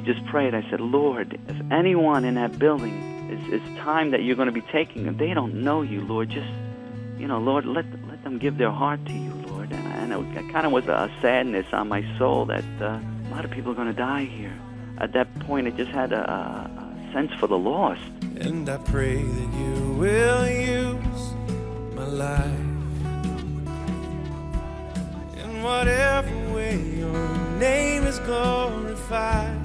I just prayed. I said, Lord, if anyone in that building, it's time that you're going to be taking them. They don't know you, Lord. Just, Lord, let them give their heart to you, Lord. And it kind of was a sadness on my soul that a lot of people are going to die here. At that point, I just had a sense for the lost. And I pray that you will use my life in whatever way your name is glorified.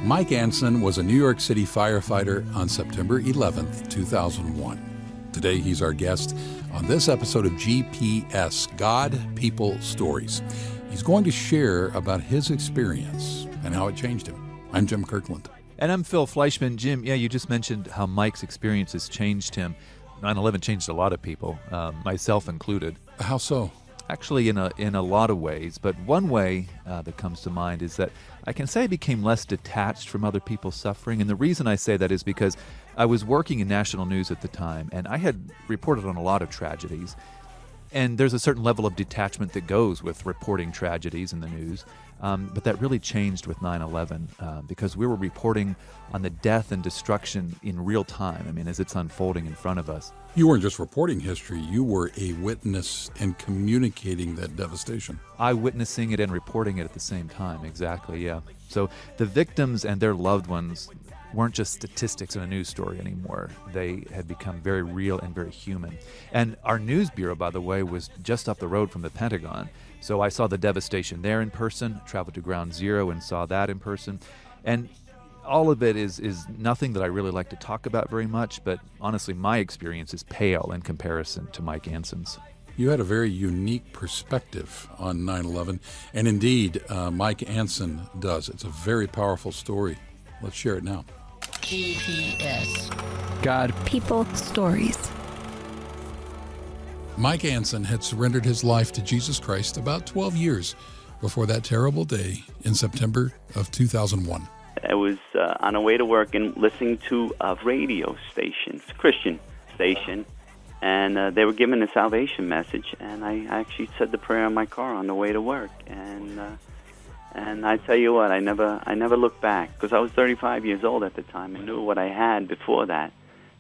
Mike Anson was a New York City firefighter on September 11th, 2001. Today, he's our guest on this episode of GPS, God, People, Stories. He's going to share about his experience and how it changed him. I'm Jim Kirkland. And I'm Phil Fleischman. Jim, you just mentioned how Mike's experiences changed him. 9/11 changed a lot of people, myself included. How so? Actually, in a lot of ways, but one way that comes to mind is that I can say I became less detached from other people's suffering, and the reason I say that is because I was working in national news at the time, and I had reported on a lot of tragedies, and there's a certain level of detachment that goes with reporting tragedies in the news, but that really changed with 9/11 because we were reporting on the death and destruction in real time, as it's unfolding in front of us. You weren't just reporting history, you were a witness and communicating that devastation. Eyewitnessing it and reporting it at the same time, exactly, yeah. So the victims and their loved ones weren't just statistics in a news story anymore. They had become very real and very human. And our news bureau, by the way, was just up the road from the Pentagon. So I saw the devastation there in person, traveled to Ground Zero and saw that in person. And all of it is nothing that I really like to talk about very much, but honestly, my experience is pale in comparison to Mike Anson's. You had a very unique perspective on 9/11, and indeed, Mike Anson does. It's a very powerful story. Let's share it now. GPS. God, People, Stories. Mike Anson had surrendered his life to Jesus Christ about 12 years before that terrible day in September of 2001. I was on the way to work and listening to a radio station, a Christian station, and they were giving a salvation message, and I actually said the prayer in my car on the way to work, and I tell you what, I never looked back, because I was 35 years old at the time. I knew what I had before that,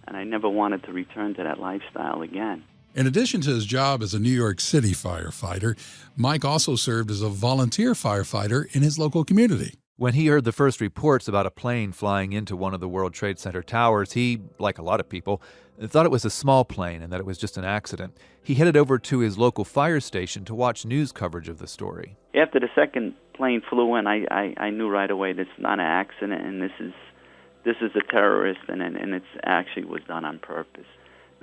and I never wanted to return to that lifestyle again. In addition to his job as a New York City firefighter, Mike also served as a volunteer firefighter in his local community. When he heard the first reports about a plane flying into one of the World Trade Center towers, he, like a lot of people, thought it was a small plane and that it was just an accident. He headed over to his local fire station to watch news coverage of the story. After the second plane flew in, I knew right away this is not an accident, and this is a terrorist, and it actually was done on purpose.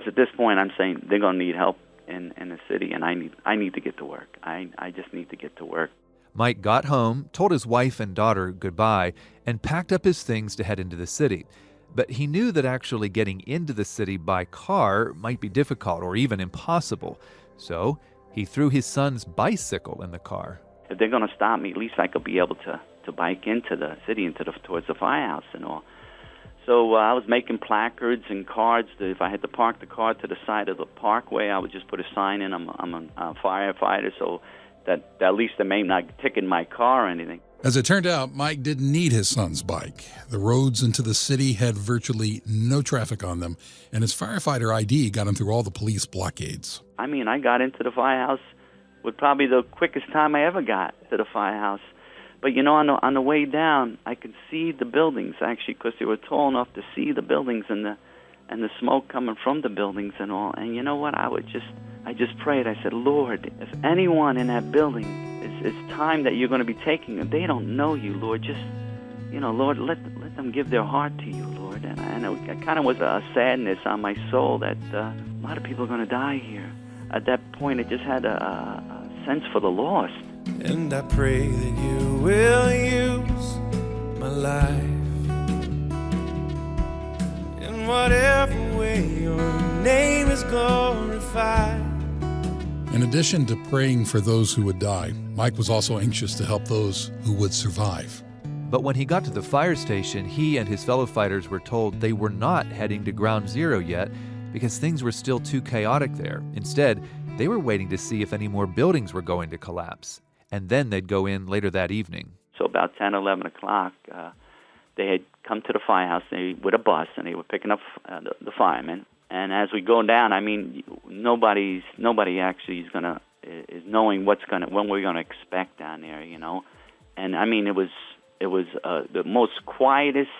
So at this point, I'm saying they're going to need help in the city, and I need to get to work. I just need to get to work. Mike got home, told his wife and daughter goodbye, and packed up his things to head into the city. But he knew that actually getting into the city by car might be difficult or even impossible. So he threw his son's bicycle in the car. If they're going to stop me, at least I could be able to bike into the city, towards the firehouse and all. So I was making placards and cards that if I had to park the car to the side of the parkway, I would just put a sign in, I'm a firefighter, so that at least they may not ticket my car or anything. As it turned out, Mike didn't need his son's bike. The roads into the city had virtually no traffic on them, and his firefighter ID got him through all the police blockades. I got into the firehouse with probably the quickest time I ever got to the firehouse. But, on the way down, I could see the buildings, actually, because they were tall enough to see the buildings and the smoke coming from the buildings and all. And you know what? I just prayed. I said, Lord, if anyone in that building, it's time that you're going to be taking them. They don't know you, Lord. Just, Lord, let them give their heart to you, Lord. And it kind of was a sadness on my soul that a lot of people are going to die here. At that point, it just had a sense for the lost. And I pray that you will use my life in whatever way your name is glorified. In addition to praying for those who would die, Mike was also anxious to help those who would survive. But when he got to the fire station, he and his fellow fighters were told they were not heading to Ground Zero yet because things were still too chaotic there. Instead, they were waiting to see if any more buildings were going to collapse, and then they'd go in later that evening. So about 10, 11 o'clock, they had come to the firehouse with a bus, and they were picking up the firemen. And as we go down, I mean, nobody actually is knowing when we're gonna expect down there, you know. And I mean, it was the most quietest,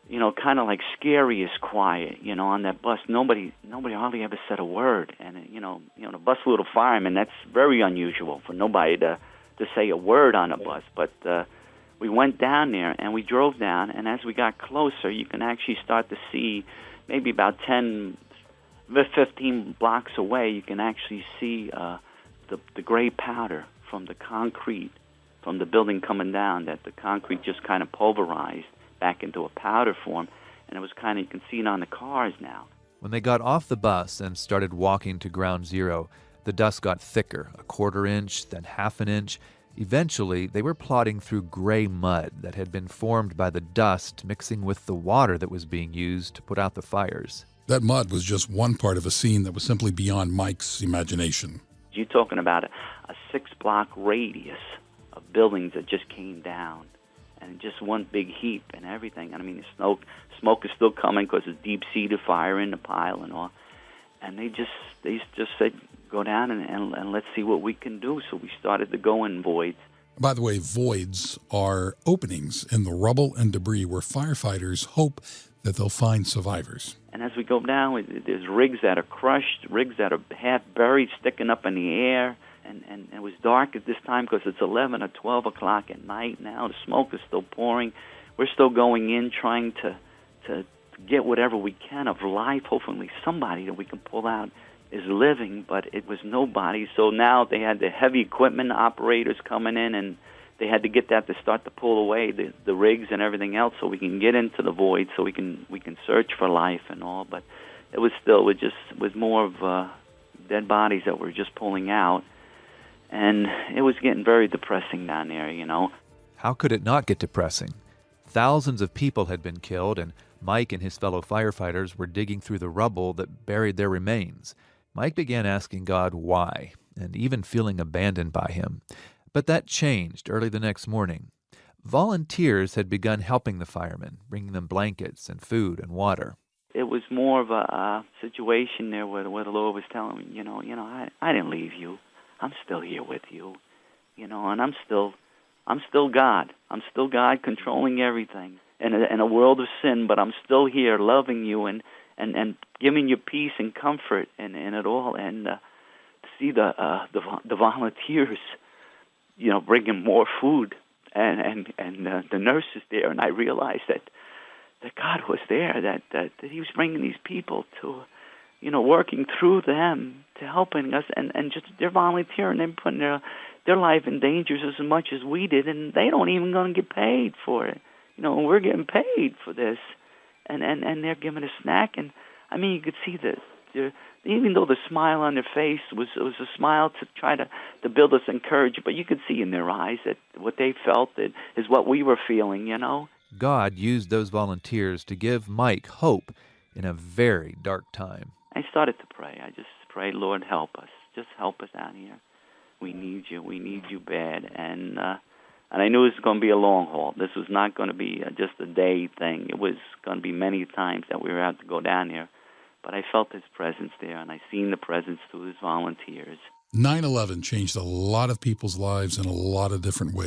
you know, kind of like scariest quiet, you know, on that bus. Nobody hardly ever said a word. And you know, the bus full of firemen, that's very unusual for nobody to say a word on a bus. But we went down there and we drove down, and as we got closer, you can actually start to see maybe about 10, 15 blocks away, you can actually see the gray powder from the concrete from the building coming down, that the concrete just kind of pulverized back into a powder form, and it was kind of, you can see it on the cars now. When they got off the bus and started walking to ground zero, the dust got thicker, a quarter inch, then half an inch. Eventually, they were plodding through gray mud that had been formed by the dust mixing with the water that was being used to put out the fires. That mud was just one part of a scene that was simply beyond Mike's imagination. You're talking about a 6-block radius of buildings that just came down, and just one big heap and everything. And I mean, the smoke is still coming because it's deep-seated fire in the pile and all. And they just said, go down and let's see what we can do. So we started to go in voids. By the way, voids are openings in the rubble and debris where firefighters hope that they'll find survivors. And as we go down, there's rigs that are crushed, rigs that are half buried, sticking up in the air. And it was dark at this time because it's 11 or 12 o'clock at night now. The smoke is still pouring. We're still going in trying to get whatever we can of life. Hopefully somebody that we can pull out is living, but it was nobody. So now they had the heavy equipment operators coming in, and they had to get that to start to pull away the rigs and everything else so we can get into the void, so we can search for life and all. But it was more of dead bodies that were just pulling out. And it was getting very depressing down there, you know. How could it not get depressing? Thousands of people had been killed, and Mike and his fellow firefighters were digging through the rubble that buried their remains. Mike began asking God why, and even feeling abandoned by him. But that changed early the next morning. Volunteers had begun helping the firemen, bringing them blankets and food and water. It was more of a situation there where the Lord was telling me, I didn't leave you. I'm still here with you, and I'm still God. I'm still God controlling everything in a world of sin, but I'm still here loving you and giving you peace and comfort in it all. And to see the volunteers, bringing more food and the nurses there, and I realized that God was there, that He was bringing these people to, working through them to helping us, and just they're volunteering and putting their life in danger as much as we did, and they don't even going to get paid for it. We're getting paid for this, and they're giving a snack, and I mean, you could see that even though the smile on their face was a smile to try to build us encouragement, but you could see in their eyes that what they felt is what we were feeling, God used those volunteers to give Mike hope in a very dark time. I started to pray. I just prayed, Lord, help us. Just help us out here. We need you. We need you bad. And I knew it was going to be a long haul. This was not going to be just a day thing. It was going to be many times that we were out to go down there. But I felt His presence there, and I seen the presence through His volunteers. 9/11 changed a lot of people's lives in a lot of different ways.